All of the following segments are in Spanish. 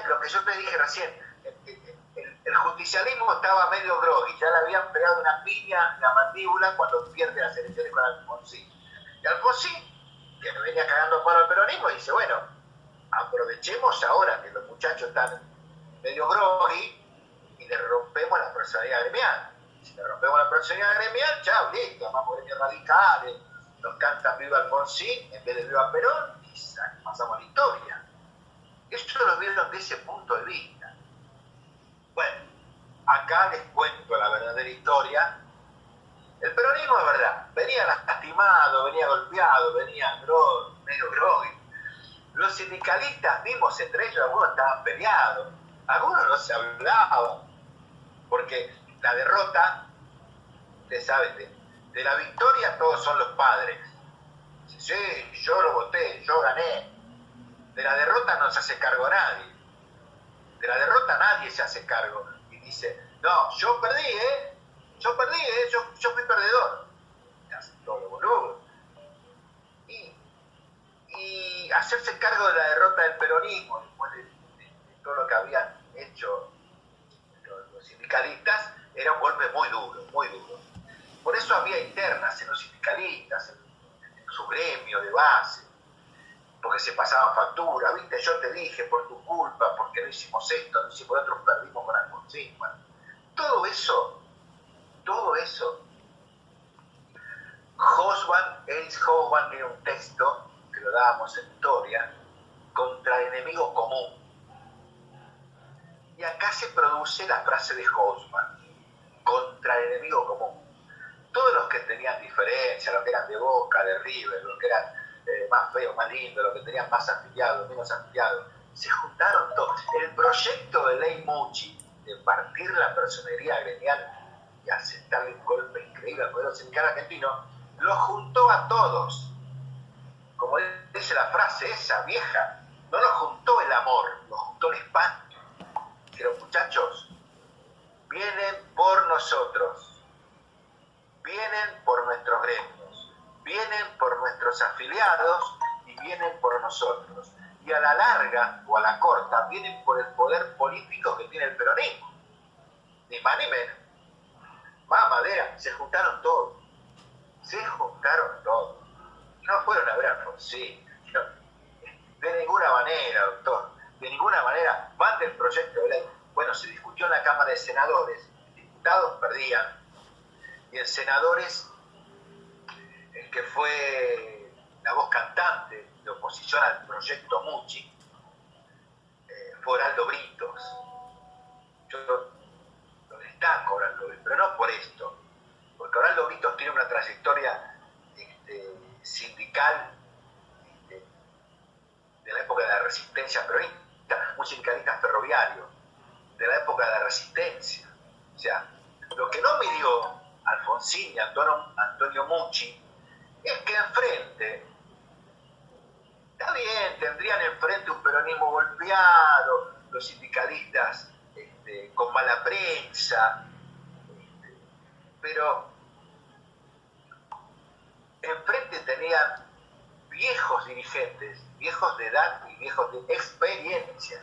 lo que yo te dije recién, el justicialismo estaba medio grogui, ya le habían pegado una piña en la mandíbula cuando pierde las elecciones con Alfonsín. Y Alfonsín, que venía cagando a palo al peronismo, dice, bueno, aprovechemos ahora que los muchachos están medio grogui y le rompemos la personalidad gremial. Si le rompemos la personalidad gremial, chao, listo, vamos gremios radicales, nos cantan viva Alfonsín en vez de viva Perón y pasamos a la historia. Eso lo vieron desde ese punto de vista. Bueno, acá les cuento la verdadera historia. El peronismo es verdad, venía lastimado, venía golpeado, venía medio grogui. Los sindicalistas mismos entre ellos, algunos estaban peleados, algunos no se hablaban, porque la derrota, ustedes saben, de la victoria todos son los padres. Sí, yo lo voté, yo gané. De la derrota no se hace cargo nadie. De la derrota nadie se hace cargo y dice, no, yo perdí, yo fui perdedor. Se hacen todos los boludos. Y hacerse cargo de la derrota del peronismo, después de todo lo que habían hecho los sindicalistas, era un golpe muy duro, muy duro. Por eso había internas en los sindicalistas, en su gremio de base, porque se pasaban factura, ¿viste? Yo te dije, por tu culpa, porque no hicimos esto, no hicimos otros, perdimos con Alfonsín. Bueno, todo eso, Ace Hoffman tiene un texto, que lo dábamos en historia, contra el enemigo común. Y acá se produce la frase de Hoffman, contra el enemigo común. Todos los que tenían diferencia, los que eran de Boca, de River, los que eran más feos, más lindos, los que tenían más afiliados, menos afiliados, se juntaron todos. El proyecto de ley Mucci, de partir la personería gremial y aceptarle un golpe increíble al modelo sindical argentino, los juntó a todos. Como dice la frase esa vieja, no los juntó el amor, los juntó el espanto. Dijeron, muchachos, vienen por nosotros, vienen por nuestros gremios, vienen por nuestros afiliados y vienen por nosotros. Y a la larga o a la corta vienen por el poder político que tiene el peronismo. Ni más ni menos. Más madera, se juntaron todos. No fueron a ver a Alfonsín. No, de ninguna manera, doctor. De ninguna manera. Mande el proyecto de ley. Bueno, se discutió en la Cámara de Senadores. Diputados perdían. Y en senadores, el que fue la voz cantante de oposición al proyecto Mucci, fue Oraldo Britos. Yo lo destaco, Oraldo Britos, pero no por esto, porque Oraldo Britos tiene una trayectoria sindical de la época de la resistencia peronista, un sindicalista ferroviario, de la época de la resistencia. O sea, lo que no midió Alfonsín y Antonio Mucci es que enfrente, está bien, tendrían enfrente un peronismo golpeado, los sindicalistas con mala prensa, pero enfrente tenían viejos dirigentes, viejos de edad y viejos de experiencia,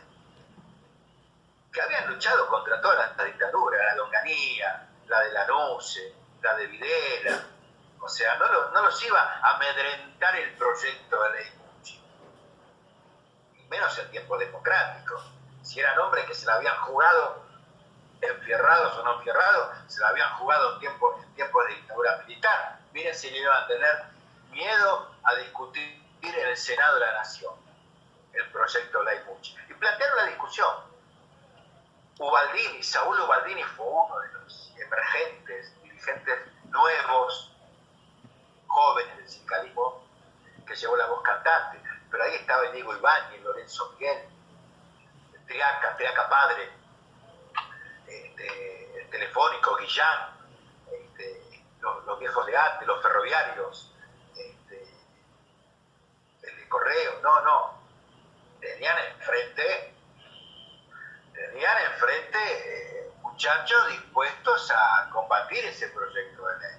que habían luchado contra todas las dictaduras, la Longanía, la de Lanusse, la de Videla. O sea, no los iba a amedrentar el proyecto de ley Mucci, y menos en tiempos democráticos. Si eran hombres que se la habían jugado, enfierrados o no enfierrados, se la habían jugado en tiempos de dictadura militar. Miren si le iban a tener miedo a discutir en el Senado de la Nación el proyecto de ley Mucci. Y plantearon la discusión. Saúl Ubaldini fue uno de los emergentes, dirigentes nuevos, jóvenes del sindicalismo, que llevó la voz cantante. Pero ahí estaba Diego Ibáñez, Lorenzo Miguel, Triaca Padre, el Telefónico, Guillán, los viejos de antes, los ferroviarios, el de Correo. No. Tenían enfrente muchachos dispuestos a combatir ese proyecto de ley.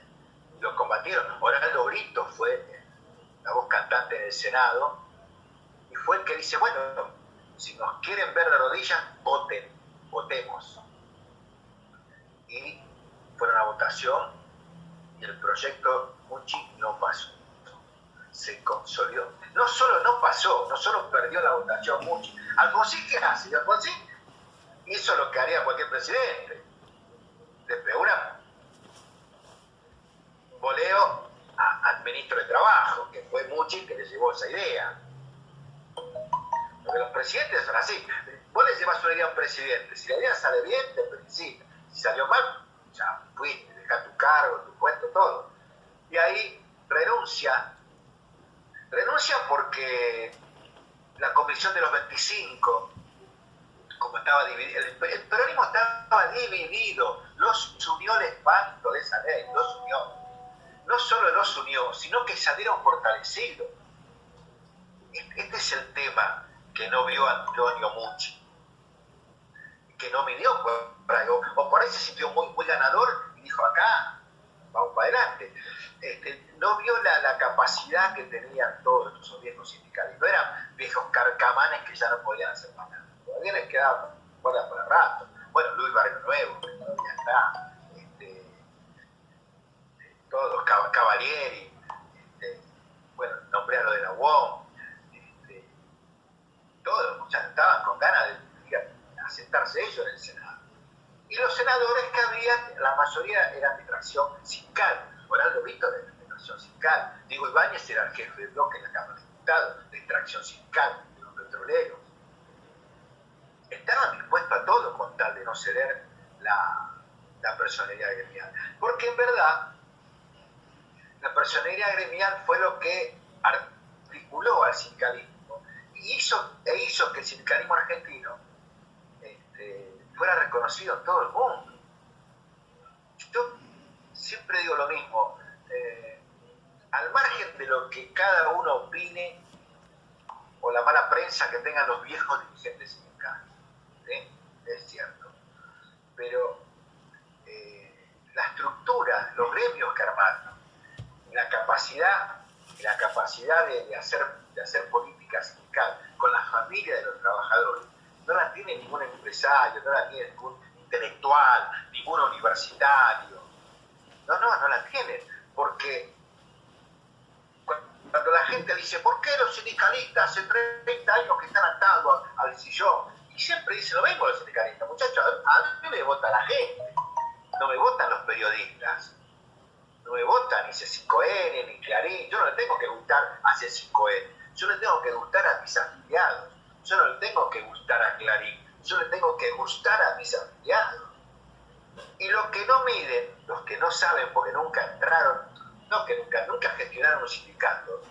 Lo combatieron. Oraldo Brito fue la voz cantante del Senado y fue el que dice, bueno, si nos quieren ver de rodillas, votemos. Y fueron a votación y el proyecto Muchi no pasó. Se consolidó. No solo no pasó, no solo perdió la votación Muchi. Alfonsín, ¿qué hace? Alfonsín hizo lo que haría cualquier presidente. Le pegó un voleo al ministro de Trabajo, que fue Muchi que le llevó esa idea. Porque los presidentes son así. Vos le llevas una idea a un presidente. Si la idea sale bien, te felicita. Si salió mal, ya fuiste, deja tu cargo, tu puesto, todo. Y ahí renuncia. Renuncia porque la comisión de los 25, como estaba dividido, el peronismo estaba dividido, los unió el espanto de esa ley, los unió. No solo los unió, sino que salieron fortalecidos. Este es el tema que no vio Antonio Muchi, que no midió por ahí, o por ahí se sintió muy ganador y dijo acá, vamos para adelante. No vio la capacidad que tenían todos esos viejos sindicales. No eran viejos carcamanes que ya no podían hacer más nada. Todavía les quedaba fuera para rato. Bueno, Luis Barrio Nuevo, que todavía está. Todos, Cavalieri, bueno, nombré a lo de la UOM. Todos, muchas estaban con ganas de sentarse ellos en el Senado. Y los senadores que había, la mayoría eran de tracción sindical. Oraldo Víctor de tracción sindical. Diego Ibáñez era el jefe del bloque en la Cámara de Diputados, de tracción sindical, de los petroleros. Estaban dispuestos a todo con tal de no ceder la personería gremial. Porque en verdad, la personería gremial fue lo que articuló al sindicalismo y hizo que el sindicalismo argentino fuera reconocido en todo el mundo. Yo siempre digo lo mismo, al margen de lo que cada uno opine o la mala prensa que tengan los viejos dirigentes sindicales, es cierto, pero la estructura, los gremios que armaron, la capacidad de hacer política sindical con la familia de los trabajadores, no la tiene ningún empresario, no la tiene ningún intelectual, ningún universitario. No la tienen, porque cuando la gente dice, ¿por qué los sindicalistas hace 30 años que están atados al sillón? Y siempre dicen lo mismo los sindicalistas, muchachos, a mí me vota la gente, no me votan los periodistas, no me votan ni C5N, ni Clarín, yo no le tengo que gustar a C5N, yo le tengo que gustar a mis afiliados, yo no le tengo que gustar a Clarín, yo le tengo que gustar a mis afiliados. Y los que no miden, los que no saben porque nunca entraron, nunca gestionaron un sindicato,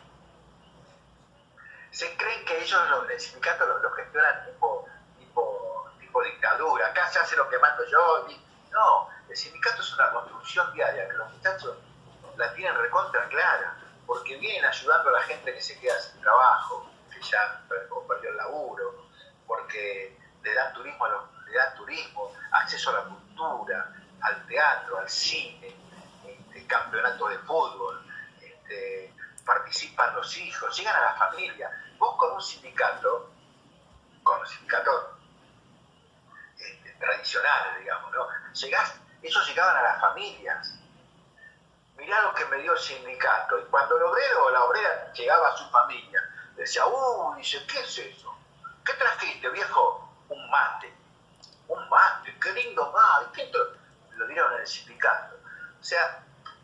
se creen que ellos, el sindicato lo gestionan tipo dictadura, acá se hace lo que mando yo, no, el sindicato es una construcción diaria, que los muchachos la tienen recontra clara, porque vienen ayudando a la gente que se queda sin trabajo, que ya perdió el laburo, porque le dan turismo, acceso a la cultura, al teatro, al cine, campeonatos de fútbol, participan los hijos, llegan a la familia. Vos con los sindicatos tradicionales, digamos, ¿no? Ellos llegaban a las familias. Mirá lo que me dio el sindicato. Y cuando el obrero o la obrera llegaba a su familia, decía, dice, ¿qué es eso? ¿Qué trajiste, viejo? Un mate, qué lindo mate. Lo dieron en el sindicato. O sea,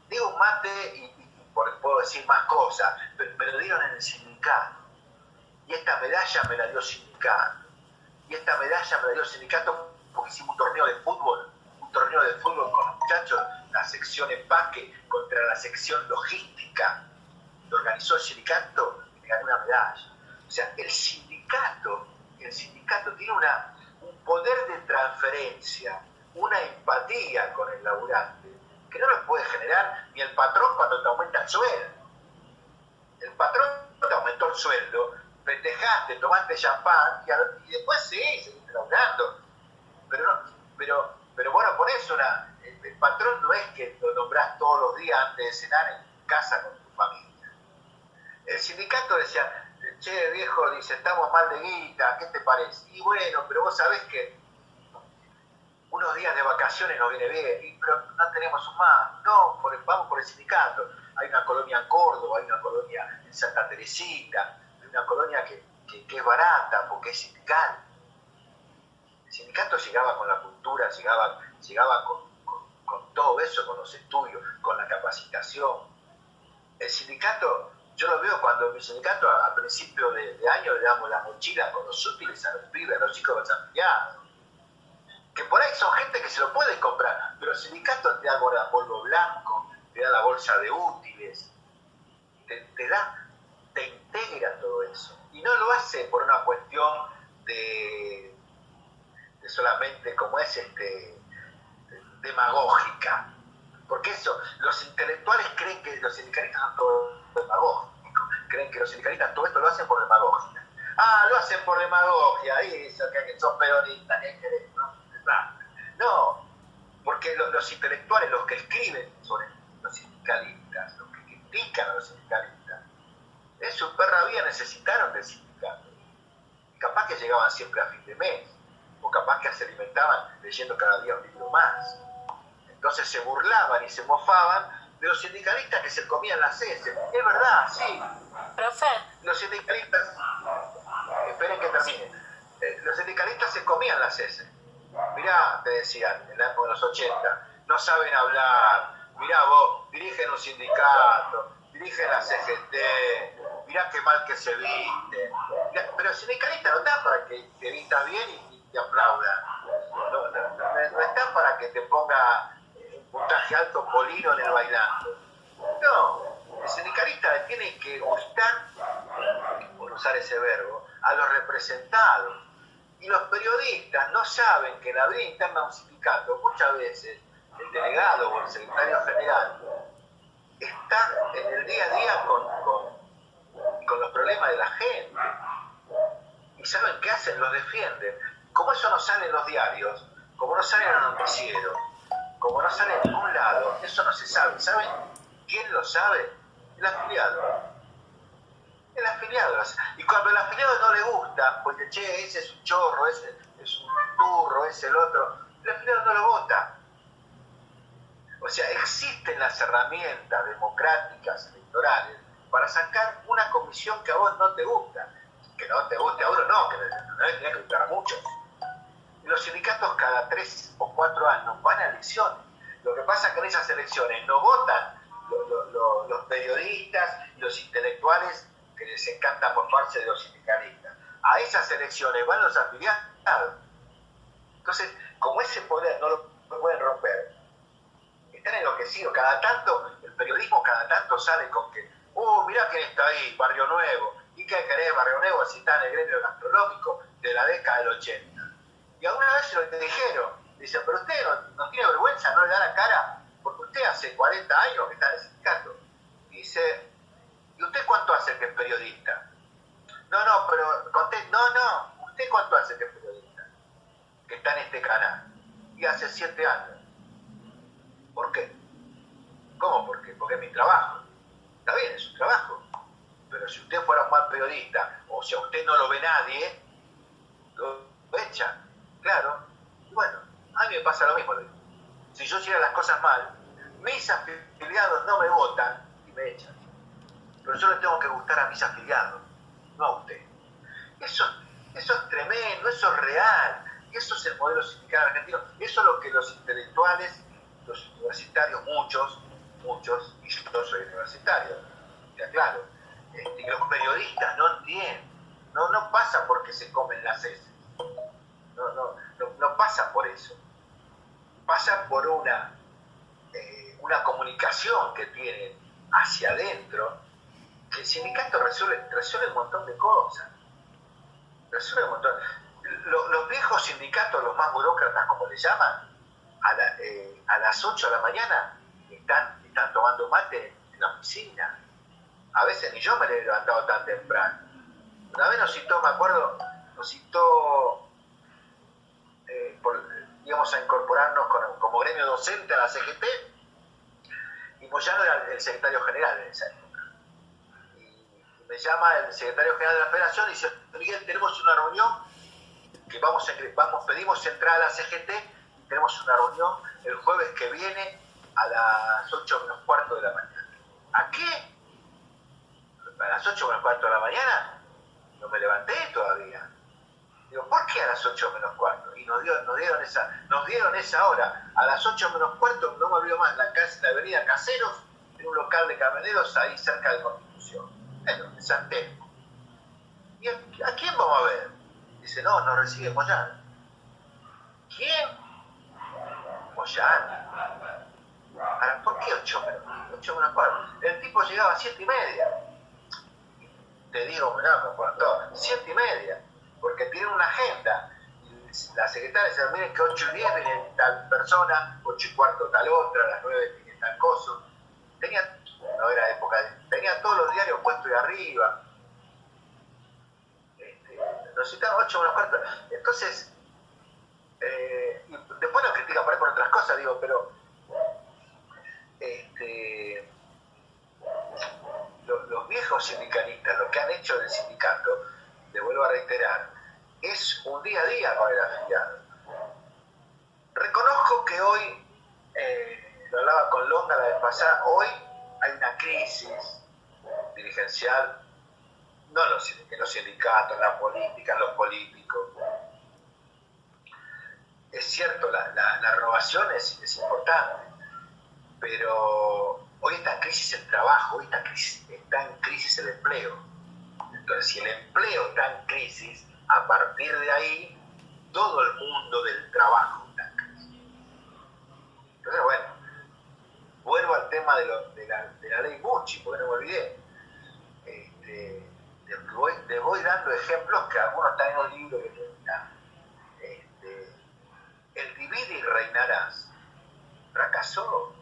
digo un mate y puedo decir más cosas, pero me lo dieron en el sindicato. Y esta medalla me la dio el sindicato. Y esta medalla me la dio el sindicato porque hicimos un torneo de fútbol con los muchachos, la sección empaque contra la sección logística. Lo organizó el sindicato y me gané una medalla. O sea, el sindicato tiene un poder de transferencia, una empatía con el laburante, que no lo puede generar ni el patrón cuando te aumenta el sueldo. El patrón te aumentó el sueldo, festejaste, tomaste champán y después seguiste laburando. Pero bueno, por eso el patrón no es que lo nombrás todos los días antes de cenar en casa con tu familia. El sindicato decía, che, viejo, dice, estamos mal de guita, ¿qué te parece? Y bueno, pero vos sabés que unos días de vacaciones nos viene bien, pero no tenemos un más. No, vamos por el sindicato. Hay una colonia en Córdoba, hay una colonia en Santa Teresita, hay una colonia que es barata porque es sindical. El sindicato llegaba con la cultura, llegaba con todo eso, con los estudios, con la capacitación. El sindicato, yo lo veo cuando en mi sindicato a principio de año le damos la mochila con los útiles a los pibes, a los chicos desafiliados. Que por ahí son gente que se lo puede comprar, pero el sindicato te da polvo blanco, te da la bolsa de útiles, te integra todo eso. Y no lo hace por una cuestión de solamente como es demagógica. Porque eso, los intelectuales creen que los sindicalistas son todos demagógicos, creen que los sindicalistas todo esto lo hacen por demagogia. Ah, lo hacen por demagogia, ahí dicen que son peronistas, ¿qué querés? No, porque los intelectuales, los que escriben sobre los sindicalistas, los que critican a los sindicalistas, en su perra vida necesitaron del sindicato. Capaz que llegaban siempre a fin de mes, o capaz que se alimentaban leyendo cada día un libro más. Entonces se burlaban y se mofaban de los sindicalistas que se comían las heces. Es verdad, sí. Profe. Los sindicalistas, esperen que termine, los sindicalistas se comían las heces. Mirá, te decían, en la época de los 80, no saben hablar, mirá vos, dirigen un sindicato, dirigen la CGT, mirá qué mal que se viste. Pero el sindicalista no está para que te vistas bien y te aplaudan. No está para que te ponga un puntaje alto Polino en el bailando. No, el sindicalista tiene que gustar, por usar ese verbo, a los representados. Y los periodistas no saben que en la vida interna de un sindicato, muchas veces, el delegado o el secretario general está en el día a día con los problemas de la gente. Y saben qué hacen, los defienden. Como eso no sale en los diarios, como no sale en el noticiero, como no sale en ningún lado, eso no se sabe. ¿Saben quién lo sabe? El afiliado. El afiliado. Y cuando el afiliado no le gusta, porque che, ese es un chorro, ese es un turro, ese el otro, el afiliado no lo vota. O sea, existen las herramientas democráticas electorales para sacar una comisión que a vos no te gusta. Que no te guste a uno, no, que no le tiene que gustar a muchos. Y los sindicatos cada 3 o 4 años van a elecciones. Lo que pasa es que en esas elecciones no votan los periodistas y los intelectuales que les encanta mofarse de los sindicalistas. A esas elecciones van los afiliados. Entonces, como ese poder no lo pueden romper, están enloquecidos. Cada tanto, el periodismo cada tanto sale con que, mirá quién está ahí, Barrio Nuevo. ¿Y qué querés, Barrio Nuevo, si está en el gremio gastronómico de la década del 80? Y alguna vez se lo dijeron. Dicen, pero usted no tiene vergüenza, no le da la cara, porque usted hace 40 años que está en el sindicato. Y dice, ¿y usted cuánto hace que es periodista? No, pero ¿usted cuánto hace que es periodista? Que está en este canal. Y hace 7 años. ¿Por qué? ¿Cómo por qué? Porque es mi trabajo. Está bien, es su trabajo. Pero si usted fuera un mal periodista, o si a usted no lo ve nadie, lo echan. Claro. Y bueno, a mí me pasa lo mismo. Si yo hiciera las cosas mal, mis afiliados no me votan y me echan. Pero yo le tengo que gustar a mis afiliados, no a usted. Eso es tremendo, eso es real. Y eso es el modelo sindical argentino. Eso es lo que los intelectuales, los universitarios, muchos, y yo soy universitario, ya claro, y los periodistas no entienden. No pasa porque se comen las heces. No pasa por eso. Pasa por una comunicación que tienen hacia adentro, que el sindicato resuelve un montón de cosas. Resuelve un montón. Los viejos sindicatos, los más burócratas como le llaman, a las 8 de la mañana están tomando mate en la oficina. A veces ni yo me he levantado tan temprano. Una vez nos citó íbamos a incorporarnos como gremio docente a la CGT, y Moyano era el secretario general en esa época. Y me me llama el secretario general de la Federación y dice, Miguel, tenemos una reunión que pedimos entrar a la CGT y tenemos una reunión el jueves que viene a las 8 menos cuarto de la mañana. ¿A qué? ¿A las 8 menos cuarto de la mañana? No me levanté todavía. Digo, ¿por qué a las 8 menos cuarto? Y nos dieron esa hora. A las 8 menos cuarto, no me olvido más, la avenida Caseros, en un local de camioneros ahí cerca de Constitución, en San Telmo. ¿Y a quién vamos a ver? Dice, no, nos recibe Moyano. ¿Quién? Moyano. Ahora, ¿por qué 8 menos cuarto? El tipo llegaba a 7:30. Te digo, no, por todo, 7:30. Porque tienen una agenda. La secretaria dice, miren que 8:10 viene tal persona, 8:15 tal otra, a las 9 viene tal cosa. No era época, tenía todos los diarios puestos de arriba. Nos citaron 8 menos cuarto. Entonces, y después nos critican por ahí por otras cosas, digo, pero los viejos sindicalistas, lo que han hecho del sindicato, le vuelvo a reiterar, es un día a día con el afiliado. Reconozco que hoy, lo hablaba con Longa la vez pasada, hoy hay una crisis dirigencial, no en los sindicatos, en la política, en los políticos. Es cierto, la renovación es importante, pero hoy está en crisis el trabajo, hoy está en crisis el empleo. Entonces, si el empleo está en crisis, a partir de ahí, todo el mundo del trabajo está en crisis. Entonces, bueno, vuelvo al tema de la ley Mucci, porque no me olvidé. Les voy dando ejemplos que algunos están en un libro que termina. El divide y reinarás fracasó.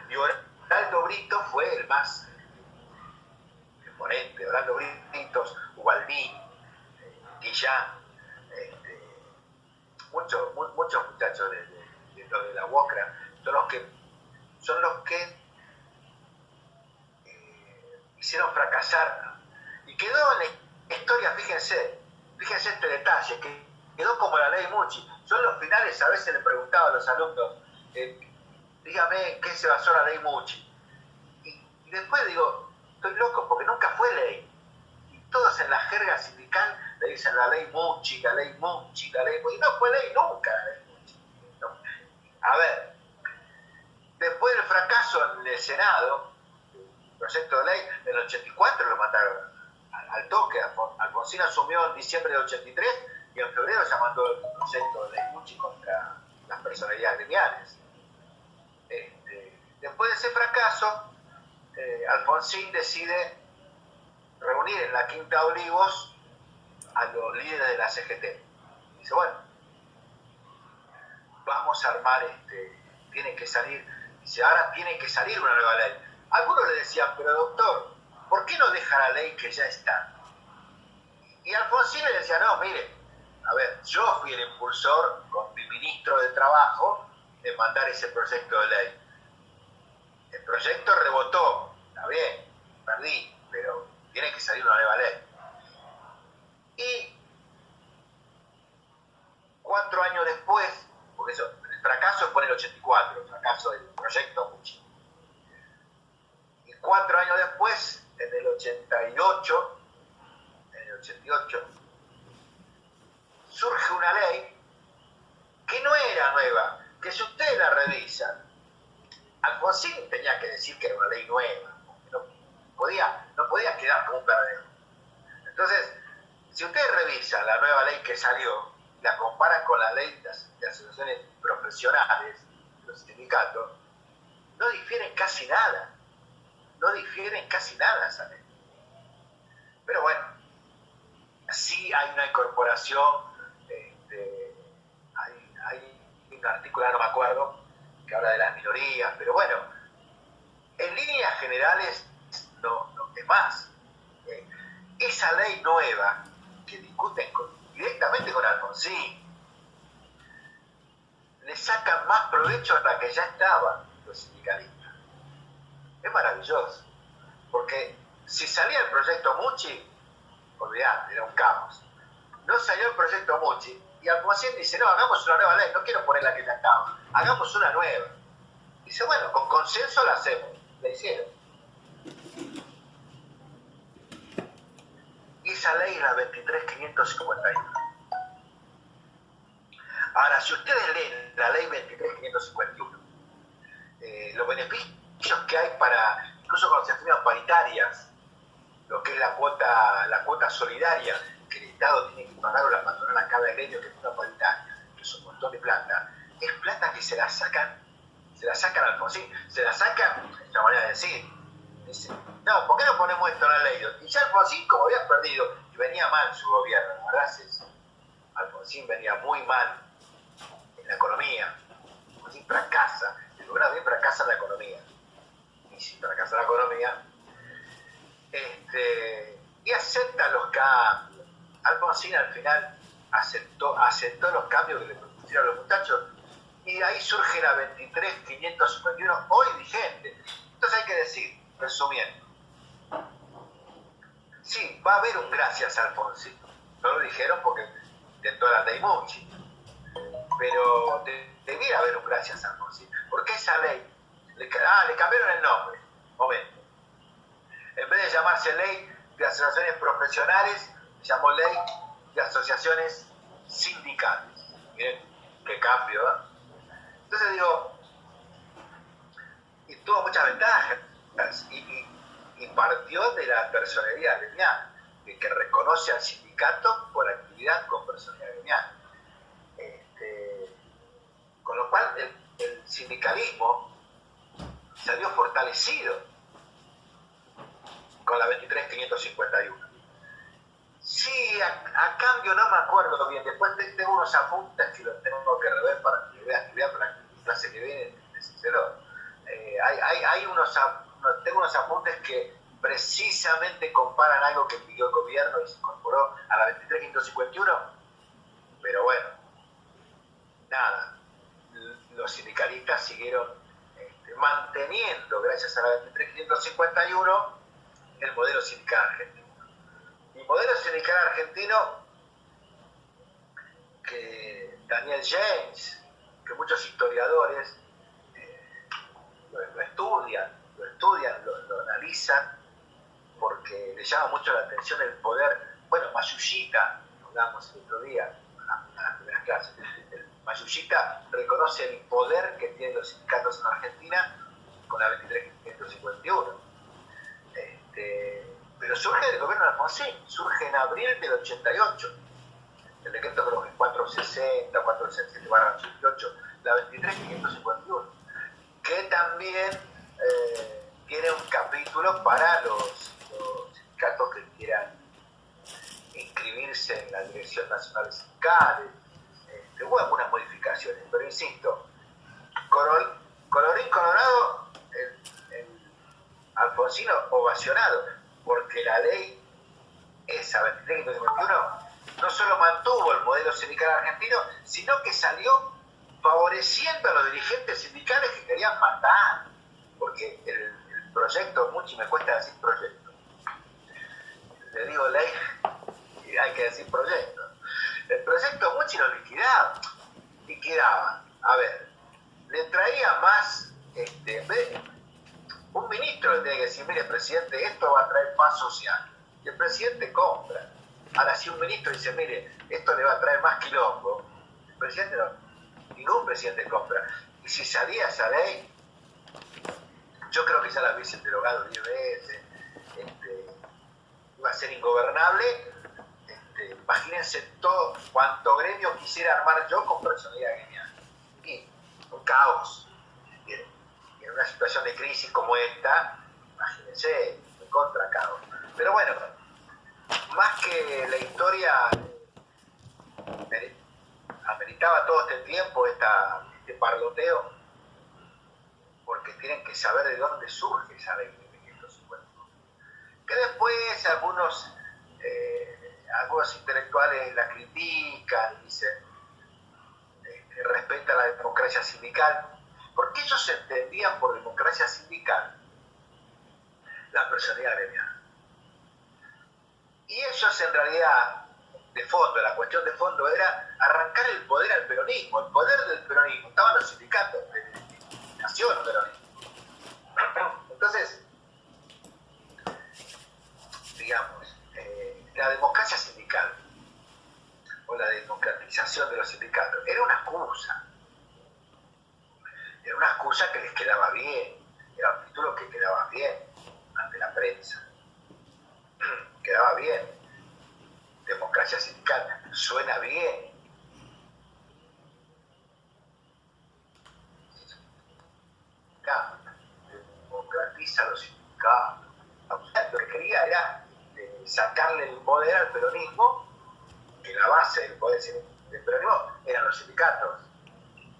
Y Oraldo Brito fue el más exponente. Oraldo Britos, Ubaldín, Guillán, muchos muchachos de la UOCRA son los que hicieron fracasar. Y quedó en la historia, fíjense este detalle, que quedó como la ley Mucci. Yo en los finales a veces le preguntaba a los alumnos, dígame en qué se basó la ley Mucci. Y después digo, estoy loco porque nunca fue ley. Y todos en la jerga sindical le dicen la ley Mucci, la ley Mucci, la ley Mucci. Y no fue ley nunca la ley Mucci. No. A ver, después del fracaso en el Senado, el proyecto de ley del 84 lo mataron al toque. Alfonsín asumió en diciembre del 83 y en febrero ya mandó el proyecto de ley Mucci contra las personalidades gremiales. Después de ese fracaso, Alfonsín decide reunir en la Quinta de Olivos a los líderes de la CGT. Dice, bueno, vamos a armar, tiene que salir, dice, ahora tiene que salir una nueva ley. Algunos le decían, pero doctor, ¿por qué no deja la ley que ya está? Y Alfonsín le decía, no, mire, a ver, yo fui el impulsor con mi ministro de Trabajo de mandar ese proyecto de ley. El proyecto rebotó, está bien, perdí, pero tiene que salir una nueva ley. Y 4 años después, porque eso, el fracaso fue en el 84, el fracaso del proyecto Mucci. Y 4 años después, en el 88, surge una ley que no era nueva, que si ustedes la revisan, Alfonsín tenía que decir que era una ley nueva, no podía quedar como un perdedor. Entonces, si ustedes revisan la nueva ley que salió, la comparan con la ley de asociaciones profesionales, los sindicatos, no difieren casi nada. Esa ley. Pero bueno, sí hay una incorporación, hay un artículo, no me acuerdo, que habla de las minorías, pero bueno, en líneas generales no es más. Esa ley nueva que discuten directamente con Alfonsín, le sacan más provecho a la que ya estaban los sindicalistas. Es maravilloso, porque Si salía el proyecto Mucci, olvidate, era un caos. No salió el proyecto Mucci y Alfonsín dice, no, hagamos una nueva ley, no quiero poner la que ya estaba, hagamos una nueva. Dice, bueno, con consenso la hacemos. La hicieron. Y esa ley es la 23.551. Ahora, si ustedes leen la ley 23.551, los beneficios que hay para, incluso con las sistemas paritarias, lo que es la cuota solidaria que el Estado tiene que pagar a la patronal a cada gremio que es una paritaria, que es un montón de plata, es plata que se la sacan al Alfonsín, se la sacan, es una manera de decir. Dice, no, ¿por qué no ponemos esto en la ley? Y ya Alfonsín, como había perdido, y venía mal su gobierno, la verdad es eso. Alfonsín venía muy mal en la economía. Alfonsín fracasa, el gobierno bien fracasa en la economía. Y si fracasa la economía, y acepta los cambios. Alfonsín al final aceptó los cambios que le propusieron los muchachos, y ahí surge la 23.551, hoy vigente. Entonces hay que decir, resumiendo, sí, va a haber un gracias a Alfonsín. No lo dijeron porque intentó la ley Mucci, pero debiera haber un gracias a Alfonsín, porque esa ley, le cambiaron el nombre. Momento. En vez de llamarse Ley de Asociaciones Profesionales, se llamó Ley de Asociaciones Sindicales. Miren, qué cambio, ¿eh? Entonces digo, y tuvo muchas ventajas, y partió de la personalidad gremial, que reconoce al sindicato por actividad con personalidad gremial. Con lo cual el sindicalismo salió fortalecido con la 23.551. Sí, a cambio no me acuerdo bien, después tengo unos apuntes que los tengo que rever para que veas estudiar para la clase que viene, decírselo. Tengo unos apuntes que precisamente comparan algo que pidió el gobierno y se incorporó a la 23.551, pero bueno, nada, los sindicalistas siguieron manteniendo, gracias a la 23.551, el modelo sindical argentino. Y modelo sindical argentino que Daniel James, que muchos historiadores lo estudian, lo analizan, porque le llama mucho la atención el poder. Bueno, Mayushita, hablamos el otro día, a las primeras clases, Mayushita reconoce el poder que tienen los sindicatos en Argentina con la 23.551. Pero surge del gobierno de Alfonsín, surge en abril del 88, el decreto creo que 460, 467/88, la 23.551, que también tiene un capítulo para los sindicatos que quieran inscribirse en la Dirección Nacional de Sindicales. Hubo algunas modificaciones, pero insisto, colorín colorado, el Alfonsín ovacionado, porque la ley esa 23.551 no solo mantuvo el modelo sindical argentino, sino que salió favoreciendo a los dirigentes sindicales que querían matar, porque el proyecto, Mucci, me cuesta decir proyecto, le digo ley y hay que decir proyecto. El proyecto Mucci lo liquidaba, a ver, le traía más, un ministro le tiene que decir, mire presidente, esto va a traer paz social, y el presidente compra. Ahora si un ministro dice, mire, esto le va a traer más quilombo, el presidente no, ningún presidente compra. Y si salía esa ley, yo creo que ya la hubiesen derogado 10 veces, iba a ser ingobernable. Imagínense todo cuánto gremio quisiera armar yo con personalidad gremial. Y un caos. Y en una situación de crisis como esta, imagínense, un contra caos. Pero bueno, más que la historia ameritaba todo este tiempo, este parloteo, porque tienen que saber de dónde surge esa ley de 550. Que después algunos intelectuales la critican, dicen, respeta la democracia sindical, porque ellos entendían por democracia sindical la personalidad gremial. Y ellos en realidad, de fondo, la cuestión de fondo era arrancar el poder al peronismo. El poder del peronismo estaban los sindicatos, nació el peronismo. Entonces, digamos, la democracia sindical o la democratización de los sindicatos era una excusa que les quedaba bien, era un título que quedaba bien ante la prensa, quedaba bien. Democracia sindical suena bien. Democratiza los sindicatos. Lo que quería era sacarle el poder al peronismo, que la base del poder del peronismo eran los sindicatos.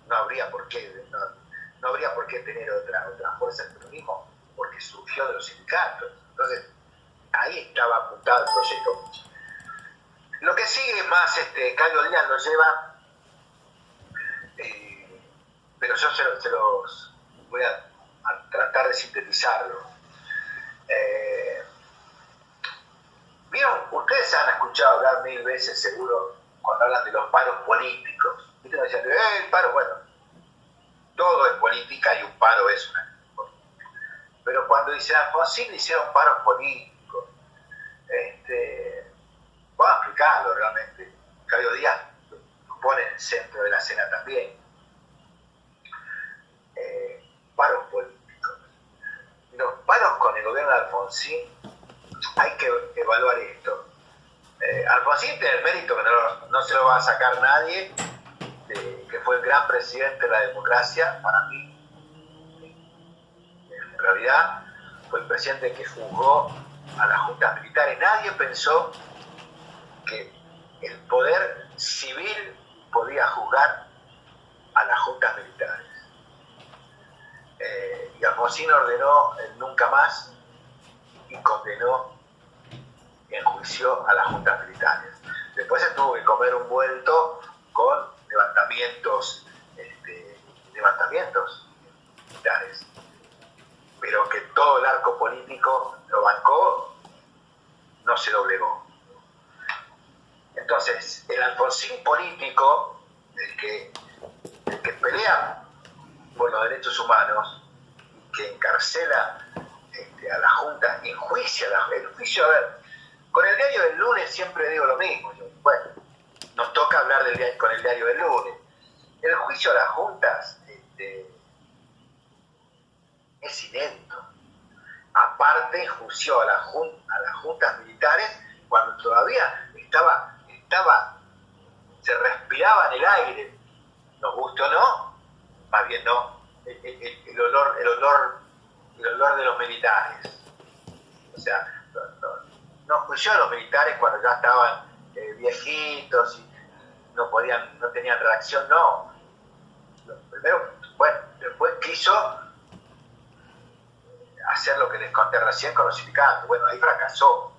No habría por qué tener otra fuerza del peronismo, porque surgió de los sindicatos. Entonces, ahí estaba apuntado el proyecto. Lo que sigue más, Cayo Díaz lo lleva, pero yo se los voy a tratar de sintetizarlo. ¿Vieron? Ustedes han escuchado hablar 1000 veces seguro cuando hablan de los paros políticos. ¿Viste? Dicen, el paro, bueno, todo es política y un paro es una política. Pero cuando dicen Alfonsín hicieron paros políticos, voy a explicarlo realmente. Cayo Díaz lo pone en el centro de la escena también. Paros políticos. Los paros con el gobierno de Alfonsín, hay que evaluar esto. Alfonsín tiene el mérito que no se lo va a sacar nadie, que fue el gran presidente de la democracia para mí. En realidad fue el presidente que juzgó a las juntas militares. Nadie pensó que el poder civil podía juzgar a las juntas militares. Y Alfonsín ordenó el nunca más y condenó, enjuició a las juntas militares. Después se tuvo que comer un vuelto con levantamientos militares, pero que todo el arco político lo bancó, no se doblegó. Entonces, el Alfonsín político, el que pelea por los derechos humanos, que encarcela a la Junta, enjuicia el juicio. A ver, con el diario del lunes siempre digo lo mismo. Bueno, nos toca hablar con el diario del lunes. El juicio a las juntas es inédito. Aparte, enjuició a las juntas militares cuando todavía se respiraba en el aire, nos guste o no, más bien no, el olor de los militares. O sea, no enjuició a los militares cuando ya estaban viejitos y no tenían reacción, no. Primero, bueno, después quiso hacer lo que les conté recién con los sindicatos. Bueno, ahí fracasó.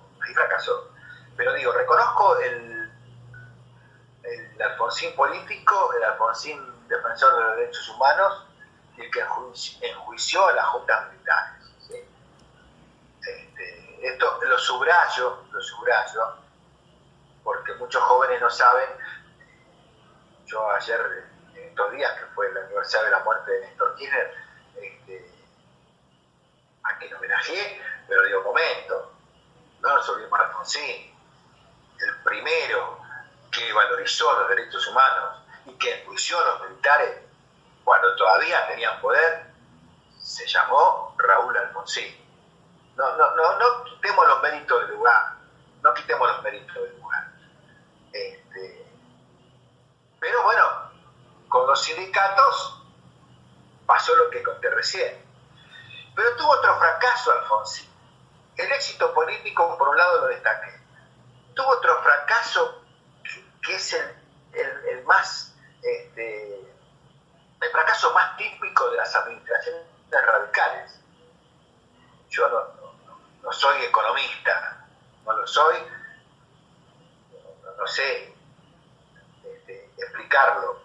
Pero digo, reconozco el Alfonsín político, el Alfonsín defensor de los derechos humanos, y el que enjuició a las juntas militares. ¿Sí? Esto lo subrayo, porque muchos jóvenes no saben. Yo ayer, estos días, que fue el aniversario de la muerte de Néstor Kirchner, a quien homenajeé, pero digo, momento, no nos olvidemos de Alfonsín, el primero que valorizó los derechos humanos y que enjuició a los militares cuando todavía tenían poder, se llamó Raúl Alfonsín. No quitemos los méritos del lugar, pero bueno, con los sindicatos pasó lo que conté recién. Pero tuvo otro fracaso Alfonsín. El éxito político, por un lado, lo destaqué. Tuvo otro fracaso que es el más, el fracaso más típico de las administraciones radicales. Yo no soy economista, no lo soy, no sé explicarlo,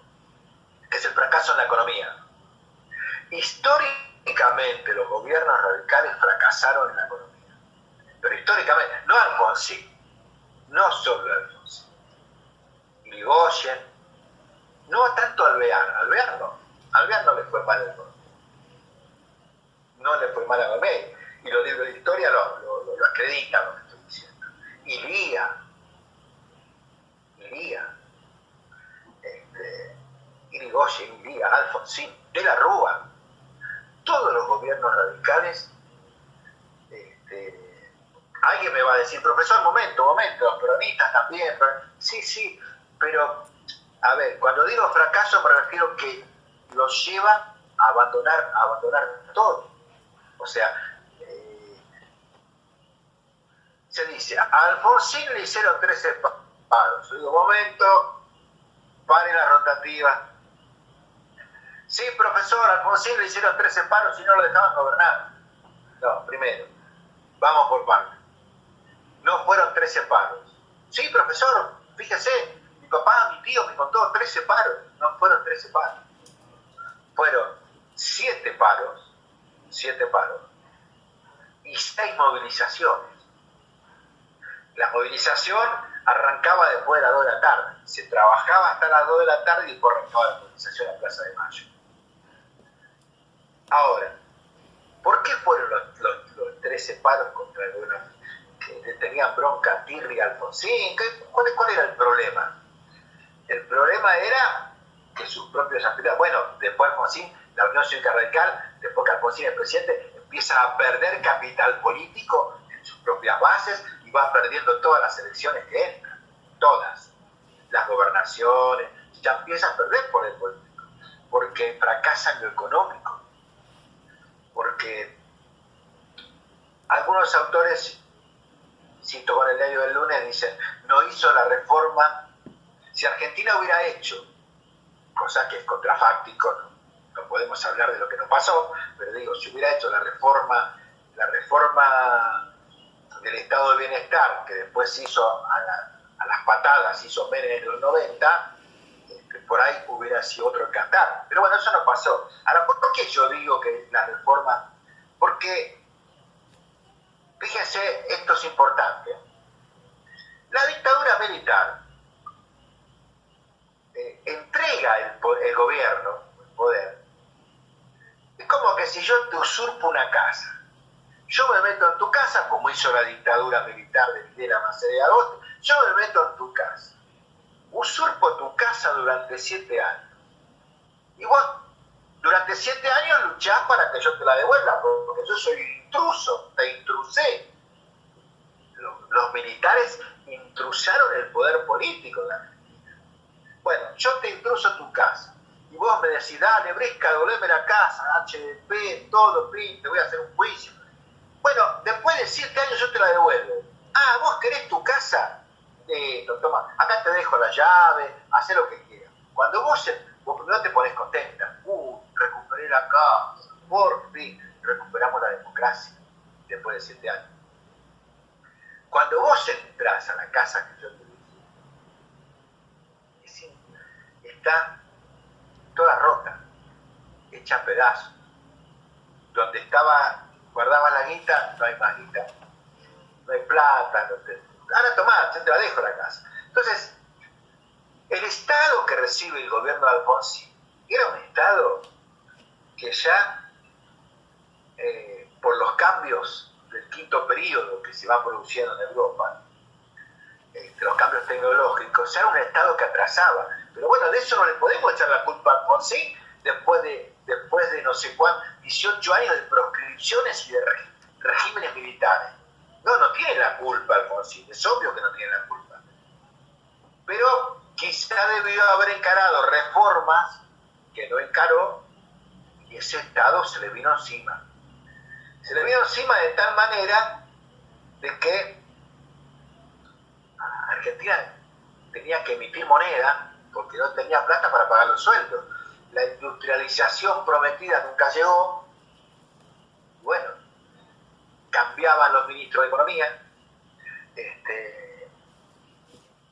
que es el fracaso en la economía. Históricamente los gobiernos radicales fracasaron en la economía, pero históricamente, no Alfonsín, no solo Alfonsín, Irigoyen, no tanto Alvear no le fue mal al gobierno, no le fue mal a Gomez, y los libros de historia lo acreditan lo que estoy diciendo. Y Lía, Irigoyen, Lía, Alfonsín, De la Rúa, todos los gobiernos radicales. Alguien me va a decir, profesor, momento, los peronistas también, sí, pero a ver, cuando digo fracaso me refiero que los lleva a abandonar todo. O sea, se dice, a Alfonsín le hicieron 13 paros. Yo digo, momento, paren la rotativa. Sí, profesor, a Alfonsín le hicieron 13 paros y no lo dejaban gobernar. No, primero, vamos por partes. No fueron 13 paros. Sí, profesor, fíjese, mi papá, mi tío me contó 13 paros. No fueron 13 paros. Fueron 7 paros y 6 movilizaciones. La movilización arrancaba después de las 2 de la tarde. Se trabajaba hasta las 2 de la tarde y después arrancaba la movilización en la Plaza de Mayo. Ahora, ¿por qué fueron los 13 paros contra el gobierno? Que le tenían bronca Tirri y Alfonsín. ¿Cuál era el problema? El problema era que sus propios aspirados, bueno, después Alfonsín, la Unión Cívica Radical, después que Alfonsín es presidente, empieza a perder capital político en sus propias bases y va perdiendo todas las elecciones que entran, todas, las gobernaciones, ya empieza a perder por el político, porque fracasa en lo económico, porque algunos autores, cito con el diario del lunes, dicen, no hizo la reforma. Si Argentina hubiera hecho, cosa que es contrafáctico, no podemos hablar de lo que no pasó, pero digo, si hubiera hecho la reforma del Estado de Bienestar, que después se hizo a las patadas, hizo Menem en los 90, por ahí hubiera sido otro el Qatar. Pero bueno, eso no pasó. Ahora, ¿por qué yo digo que la reforma? Porque, fíjense, esto es importante. La dictadura militar entrega el gobierno, el poder. Es como que si yo te usurpo una casa, yo me meto en tu casa, como hizo la dictadura militar de Videla, Maceré, Agosto, yo me meto en tu casa, usurpo tu casa durante 7 años. Y vos, durante 7 años luchás para que yo te la devuelva, porque yo soy intruso, te intrusé. Los militares intrusaron el poder político en la Argentina. Bueno, yo te intruso tu casa. Y vos me decís, dale, Brisca, devolveme la casa, HDP, todo, te voy a hacer un juicio. Bueno, después de 7 años yo te la devuelvo. Ah, ¿vos querés tu casa? Toma, acá te dejo la llave, hacé lo que quieras. Cuando vos primero te pones contenta. Recuperé la casa, por fin, recuperamos la democracia después de 7 años. Cuando vos entrás a la casa que yo te dije, está toda rota, hecha a pedazos. Donde guardaba la guita, no hay más guita. No hay plata. Ahora tomá, yo te la dejo la casa. Entonces, el Estado que recibe el gobierno de Alfonsín era un Estado que ya, por los cambios del quinto periodo que se va produciendo en Europa, los cambios tecnológicos, ya era un Estado que atrasaba. Pero bueno, de eso no le podemos echar la culpa a Alfonsín después de no sé cuántos, 18 años de proscripciones y de regímenes militares. No tiene la culpa Alfonsín, es obvio que no tiene la culpa. Pero quizá debió haber encarado reformas que no encaró y ese Estado se le vino encima. Se le vino encima de tal manera de que Argentina tenía que emitir moneda porque no tenía plata para pagar los sueldos. La industrialización prometida nunca llegó. Bueno, cambiaban los ministros de Economía.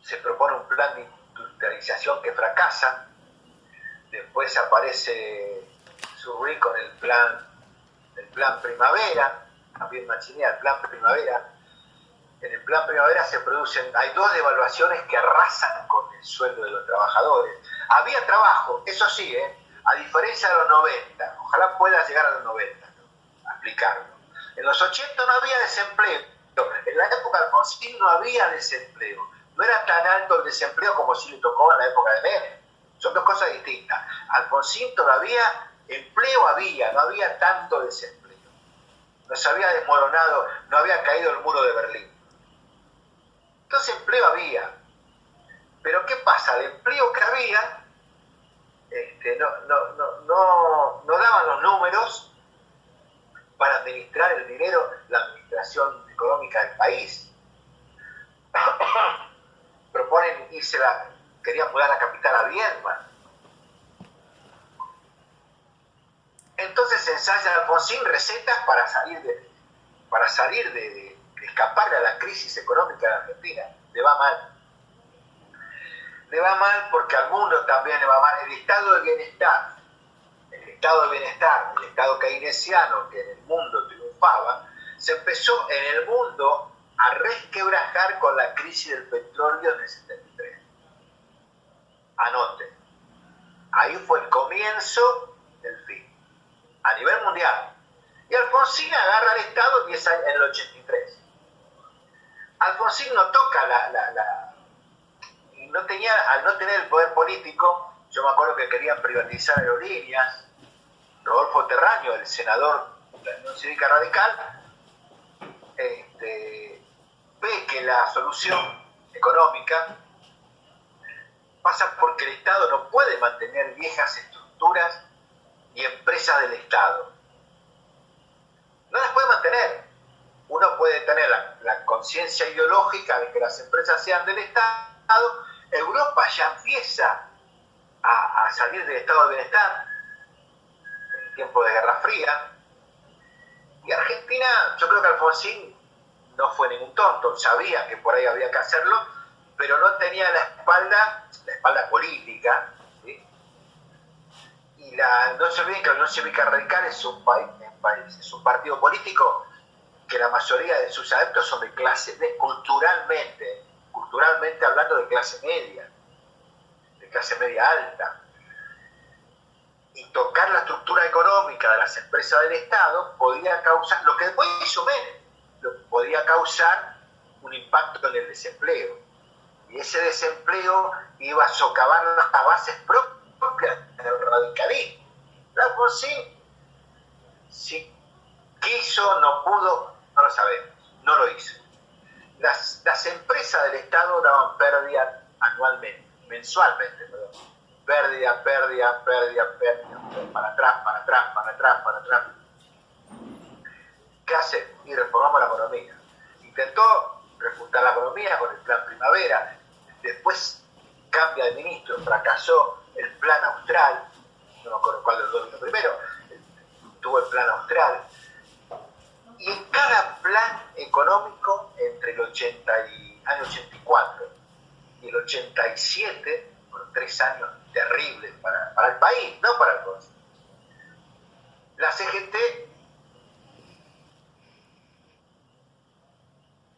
Se propone un plan de industrialización que fracasa. Después aparece Surruí con el plan Primavera, también Machinea, el plan Primavera, en el plan primavera se producen, hay 2 devaluaciones que arrasan con el sueldo de los trabajadores. Había trabajo, eso sí, a diferencia de los 90, ojalá pueda llegar a los 90, ¿no? A explicarlo. En los 80 no había desempleo, en la época de Alfonsín no había desempleo, no era tan alto el desempleo como si le tocó en la época de Menem, son 2 cosas distintas. Alfonsín todavía empleo había, no había tanto desempleo, no se había desmoronado, no había caído el muro de Berlín. Entonces empleo había. Pero ¿qué pasa? El empleo que había no daban los números para administrar el dinero, la administración económica del país. Proponen querían mudar la capital a Viedma. Entonces ensaya Alfonsín recetas para salir de escapar a la crisis económica de Argentina. Le va mal. Le va mal porque al mundo también le va mal. El estado de bienestar, el estado keynesiano que en el mundo triunfaba, se empezó en el mundo a resquebrajar con la crisis del petróleo en el 73. Anote. Ahí fue el comienzo del fin. A nivel mundial. Y Alfonsín agarra al Estado en el 83. Alfonsín no toca al no tener el poder político, yo me acuerdo que querían privatizar aerolíneas. Rodolfo Terraño, el senador de la Unión Cívica Radical, ve que la solución económica pasa porque el Estado no puede mantener viejas estructuras y empresas del Estado. No las puede mantener. Uno puede tener la conciencia ideológica de que las empresas sean del Estado. Europa ya empieza a salir del estado de bienestar en tiempo de Guerra Fría. Y Argentina, yo creo que Alfonsín no fue ningún tonto, sabía que por ahí había que hacerlo, pero no tenía la espalda política, ¿sí? Y no se olviden que la Unión Cívica Radical es un partido político que la mayoría de sus adeptos son de clase B, culturalmente hablando, de clase media alta. Y tocar la estructura económica de las empresas del Estado podía causar, lo que después hizo Menem, podía causar un impacto en el desempleo. Y ese desempleo iba a socavar las bases propias del radicalismo. Alfonsín, si quiso, no pudo, no lo sabemos, no lo hizo. Las empresas del Estado daban pérdida anualmente, mensualmente, perdón. Pérdida, para atrás. ¿Qué hace? Y reformamos la economía. Intentó repuntar la economía con el plan primavera, después cambia de ministro, fracasó el plan austral, no me acuerdo cuál de los dos vino primero, tuvo el plan austral. Y en cada plan económico, entre el año 84 y el 87, fueron 3 años terribles para el país, no para el país. La CGT,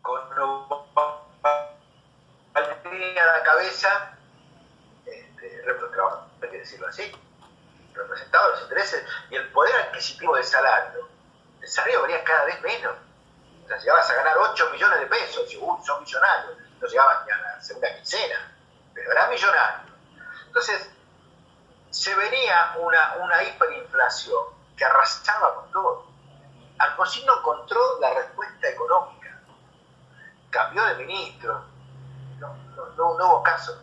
con Valdivia a la cabeza, hay que decirlo así, representaba los intereses y el poder adquisitivo del salario. El salario valía cada vez menos. O sea, llegabas a ganar 8 millones de pesos, y son millonarios. No llegabas ni a la segunda quincena, pero eran millonarios. Entonces, se venía una hiperinflación que arrasaba con todo. Alfonsín no encontró la respuesta económica. Cambió de ministro. No hubo caso.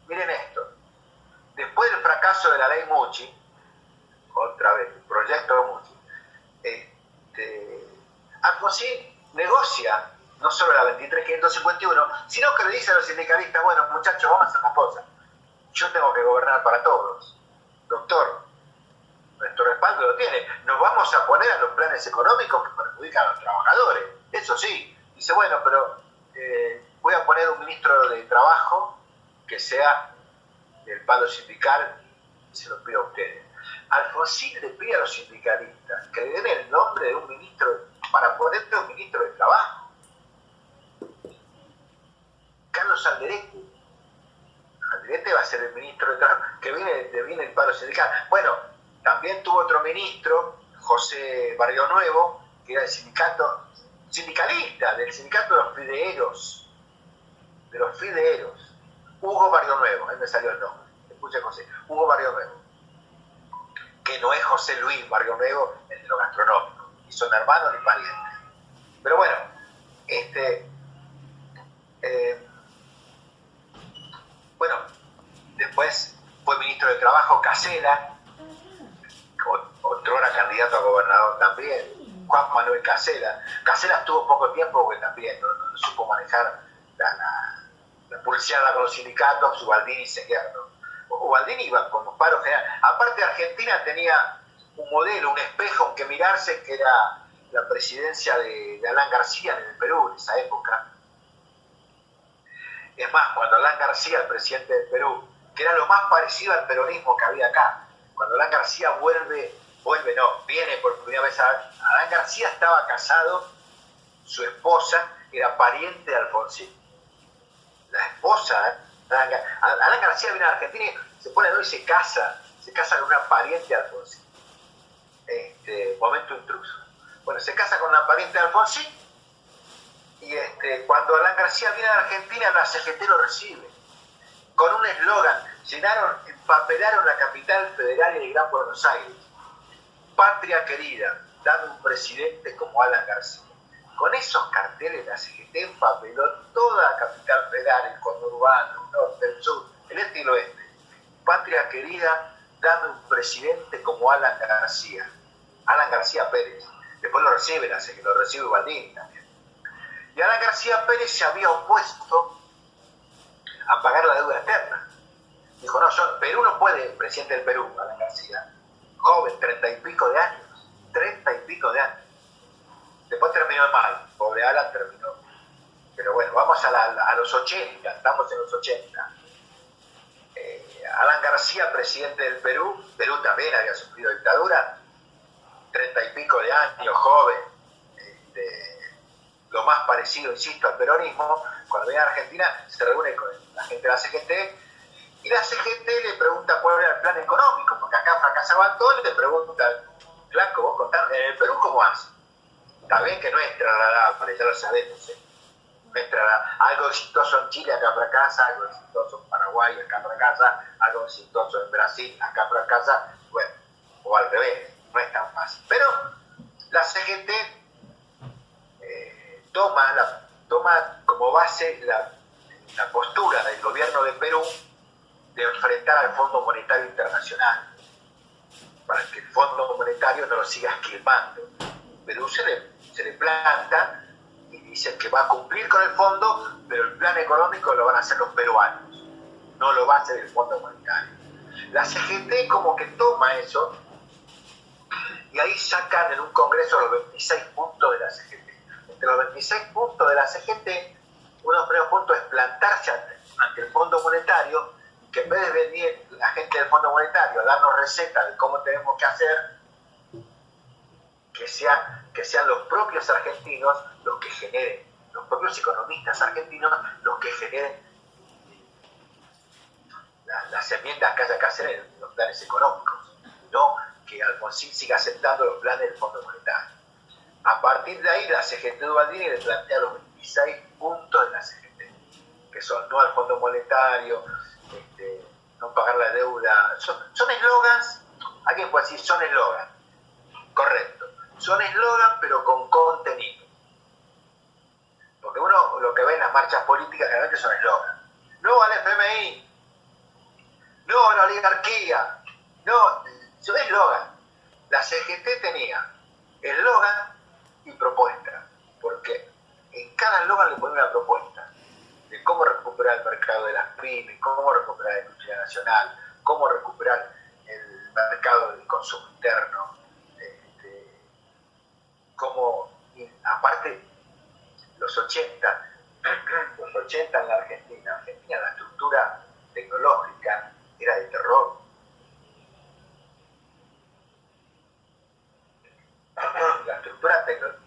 Miren esto. Después del fracaso de la ley Mucci, otra vez, el proyecto Mucci, Alfonsín negocia no solo la 23.551, sino que le dice a los sindicalistas, bueno, muchachos, vamos a hacer una cosa. Yo tengo que gobernar para todos. Doctor, nuestro respaldo lo tiene. Nos vamos a poner a los planes económicos que perjudican a los trabajadores. Eso sí. Dice, bueno, pero voy a poner un ministro de Trabajo que sea del palo sindical, se lo pido a ustedes. Alfonsín le pide a los sindicalistas que le den el nombre de un ministro para ponerle un ministro de Trabajo. Carlos Alderete. Alderete va a ser el ministro de Trabajo, que viene el paro sindical. Bueno, también tuvo otro ministro, José Barrio Nuevo, que era sindicalista del sindicato de los fideeros. Hugo Barrio Nuevo, ahí me salió el nombre, le puse José, Hugo Barrio Nuevo, que no es José Luis Barrio Nuevo, el de lo gastronómico, ni son hermanos ni parientes. Pero bueno, bueno, después fue ministro de Trabajo Casela, otrora candidato a gobernador también, Juan Manuel Casela. Casela estuvo poco tiempo porque también no supo manejar la pulseada con los sindicatos. Ubaldini se queda, Ubaldini iba con los paros generales. Aparte, Argentina tenía un modelo, un espejo en que mirarse, que era la presidencia de Alan García en el Perú en esa época. Es más, cuando Alan García, el presidente del Perú, que era lo más parecido al peronismo que había acá, cuando Alan García viene por primera vez Alan García estaba casado, su esposa era pariente de Alfonsín. La esposa, Alan García viene a Argentina y se pone y se casa con una pariente de Alfonsín. Momento intruso. Bueno, se casa con una pariente de Alfonsín y cuando Alan García viene a Argentina, la CGT lo recibe con un eslogan. Empapelaron la capital federal y el Gran Buenos Aires. Patria querida, dame un presidente como Alan García. Con esos carteles la CGT empapeló toda la capital federal, el conurbano, el norte, el sur, el este y el oeste. Patria querida, dame un presidente como Alan García. Alan García Pérez. Después lo recibe la CGT, lo recibe Ubaldini también. Y Alan García Pérez se había opuesto a pagar la deuda externa. Dijo, no, Perú no puede, presidente del Perú, Alan García, joven, 30 y pico de años. Después terminó mal, pobre Alan terminó. Pero bueno, vamos a los 80, estamos en los 80. Alan García, presidente del Perú también había sufrido dictadura, 30 y pico de años, joven, lo más parecido, insisto, al peronismo. Cuando viene a Argentina se reúne con la gente de la CGT y la CGT le pregunta cuál era el plan económico, porque acá fracasaban todos y le preguntan, Flaco, vos contás, en el Perú ¿cómo hace? Está bien que no es trasladable, ya lo sabemos, no es algo exitoso en Chile, acá fracasa, algo exitoso en Paraguay, acá fracasa, algo exitoso en Brasil, acá fracasa, bueno, o al revés, no es tan fácil. Pero la CGT toma como base la postura del gobierno de Perú de enfrentar al Fondo Monetario Internacional para que el Fondo Monetario no lo siga esquilmando. Perú se le planta y dice que va a cumplir con el fondo, pero el plan económico lo van a hacer los peruanos, no lo va a hacer el Fondo Monetario. La CGT como que toma eso y ahí sacan en un congreso los 26 puntos de la CGT. Entre los 26 puntos de la CGT, uno de los primeros puntos es plantarse ante el Fondo Monetario, que en vez de venir la gente del Fondo Monetario a darnos recetas de cómo tenemos que hacer, que sean los propios argentinos los que generen, los propios economistas argentinos los que generen las enmiendas que haya que hacer en los planes económicos, no que Alfonsín siga aceptando los planes del Fondo Monetario. A partir de ahí, la CGT de Ubaldini le plantea los 26 puntos de la CGT, que son no al Fondo Monetario, no pagar la deuda. Son eslogans, alguien puede decir son eslogans, correcto, son eslogans pero con contenido. Porque uno lo que ve en las marchas políticas generalmente son eslogans. No al FMI, no a la oligarquía, no, son eslogan. La CGT tenía eslogan y propuesta, porque en cada eslogan le ponía una propuesta de cómo recuperar el mercado de las pymes, cómo recuperar la industria nacional, cómo recuperar el mercado del consumo interno, cómo, aparte, los 80 en la Argentina, la estructura tecnológica era de terror. La estructura tecnológica,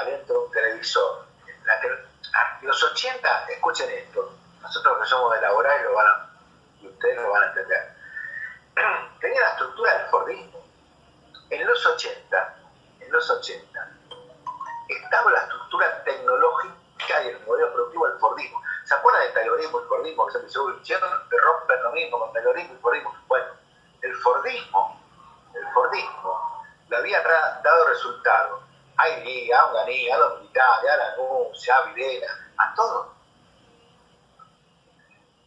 dentro de un televisor. Los 80, escuchen esto, nosotros que somos de laboral y ustedes lo van a entender. Tenía la estructura del Fordismo. En los 80, estaba la estructura tecnológica y el modelo productivo del Fordismo. ¿Se acuerdan del Taylorismo y el Fordismo? Que se hicieron de romper lo mismo con Taylorismo y Fordismo. Bueno, el Fordismo le había dado resultado a IRI, a Onganí, a los militares, a la NUS, a Videla, a todo.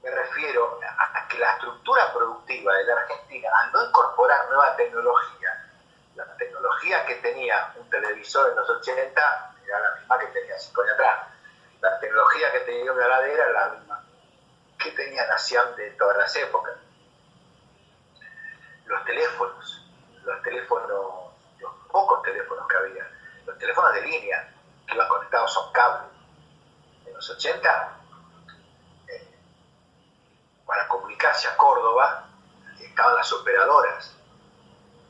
Me refiero a que la estructura productiva de la Argentina, al no incorporar nueva tecnología, la tecnología que tenía un televisor en los 80 era la misma que tenía 5 años atrás. La tecnología que tenía una heladera era la misma que tenía la CIAM de todas las épocas. Los pocos teléfonos que había, los teléfonos de línea que iban conectados a un cable. En los 80, para comunicarse a Córdoba, estaban las operadoras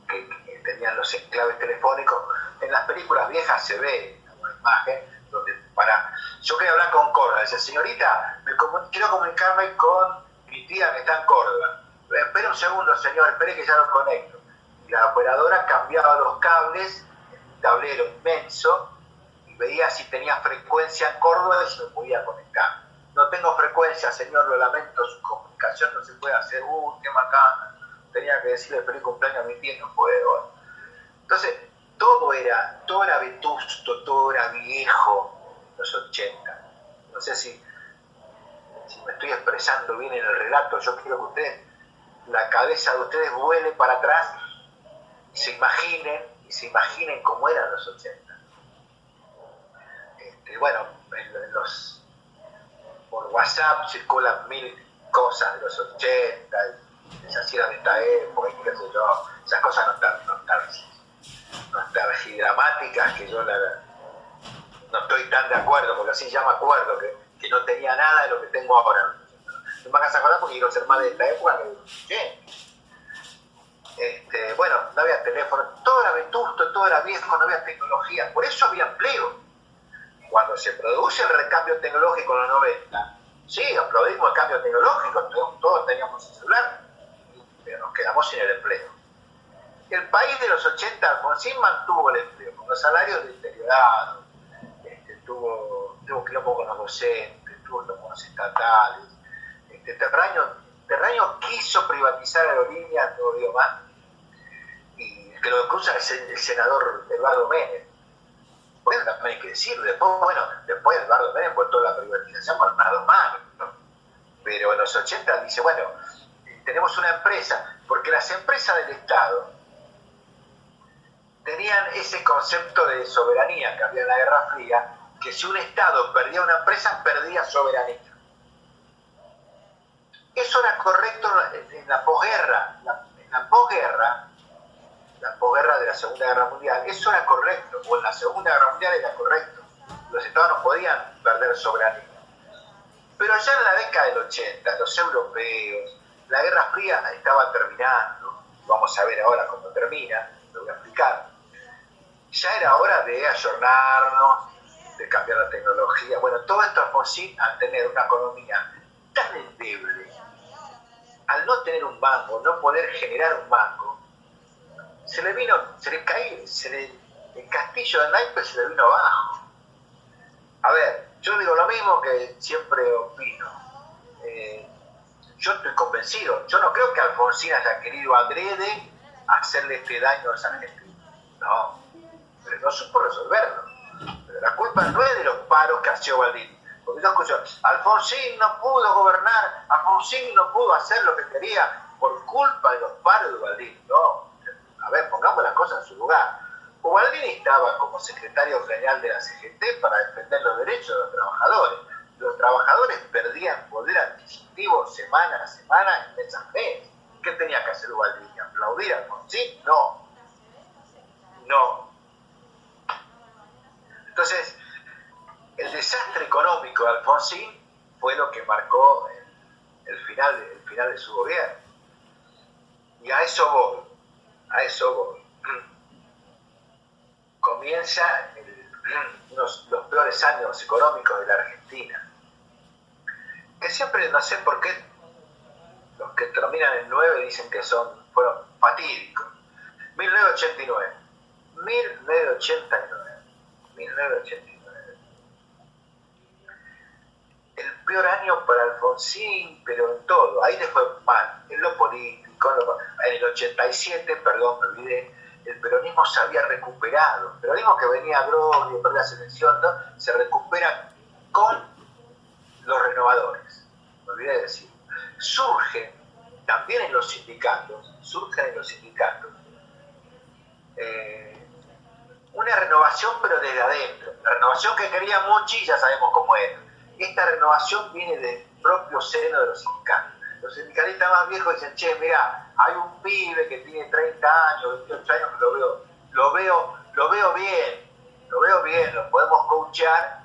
que tenían los enclaves telefónicos. En las películas viejas se ve una imagen donde yo quería hablar con Córdoba. Dice, señorita, quiero comunicarme con mi tía que está en Córdoba. Espera un segundo, señor, espere que ya lo conecto. Y la operadora cambiaba los cables en un tablero inmenso y veía si tenía frecuencia en Córdoba y se me podía conectar. No tengo frecuencia, señor, lo lamento, su comunicación no se puede hacer. Qué macana. Tenía que decirle feliz cumpleaños a mi tía, no puedo. Entonces, todo era vetusto, todo era viejo, los 80. No sé si me estoy expresando bien en el relato. Yo quiero que ustedes, la cabeza de ustedes vuele para atrás y se imaginen cómo eran los 80. Bueno, por WhatsApp circulan 1000 cosas de los 80, y se hacían de esta época, y qué sé yo, esas cosas nostalgidramáticas que yo no estoy tan de acuerdo, porque así ya me acuerdo que no tenía nada de lo que tengo ahora. No me hagas acordar porque quiero ser más de esta época que bueno, no había teléfono, todo era vetusto, todo era viejo, no había tecnología, por eso había empleo. Cuando se produce el recambio tecnológico en los 90, sí, aplaudimos el cambio tecnológico, todos teníamos un celular, pero nos quedamos sin el empleo. El país de los 80, Alfonsín mantuvo el empleo, con los salarios deteriorados, tuvo quilombo con los docentes, tuvo quilombo con los estatales. Terraño quiso privatizar aerolíneas, no dio más, y el que lo cruza es el senador Eduardo Menem. Bueno, también hay que decirlo. Después Eduardo Menem votó la privatización con las 2 manos, ¿no? Pero en los 80 dice, bueno, tenemos una empresa, porque las empresas del Estado tenían ese concepto de soberanía que había en la Guerra Fría, que si un Estado perdía una empresa, perdía soberanía. Eso era correcto en la posguerra. La posguerra de la Segunda Guerra Mundial, eso era correcto, o en la Segunda Guerra Mundial era correcto. Los Estados no podían perder soberanía. Pero ya en la década del 80, los europeos, la Guerra Fría estaba terminando, vamos a ver ahora cómo termina, lo voy a explicar. Ya era hora de ayornarnos, de cambiar la tecnología. Bueno, todo esto es posible al tener una economía tan endeble, al no tener un banco, no poder generar un banco, el castillo de naipes se le vino abajo. A ver, yo digo lo mismo que siempre opino. Yo estoy convencido, yo no creo que Alfonsín haya querido adrede hacerle este daño a los argentinos. No, pero no supo resolverlo. Pero la culpa no es de los paros que hacía Baldini. Porque yo escucho, Alfonsín no pudo gobernar, Alfonsín no pudo hacer lo que quería por culpa de los paros de Baldini. No, a ver, pongamos las cosas en su lugar. Ubaldini estaba como secretario general de la CGT para defender los derechos de los trabajadores. Los trabajadores perdían poder adquisitivo semana a semana, mes a mes. ¿Qué tenía que hacer Ubaldini? ¿Aplaudir a Alfonsín? No. Entonces, el desastre económico de Alfonsín fue lo que marcó el final de su gobierno. Y a eso voy. Comienza el los peores años económicos de la Argentina. Que siempre, no sé por qué, los que terminan en 9 dicen que fueron fatídicos. 1989. 1989. 1989. El peor año para Alfonsín, pero en todo. Ahí le fue mal. En lo político, en el 87, perdón, me olvidé, el peronismo se había recuperado. El peronismo que venía a Grogui, perdió la selección, ¿no? Se recupera con los renovadores. Me olvidé de decir. Surgen en los sindicatos, una renovación, pero desde adentro. La renovación que quería Monchi, ya sabemos cómo era. Esta renovación viene del propio seno de los sindicatos. Los sindicalistas más viejos dicen, che, mirá, hay un pibe que tiene 30 años, 28 años, que lo veo bien, lo podemos coachear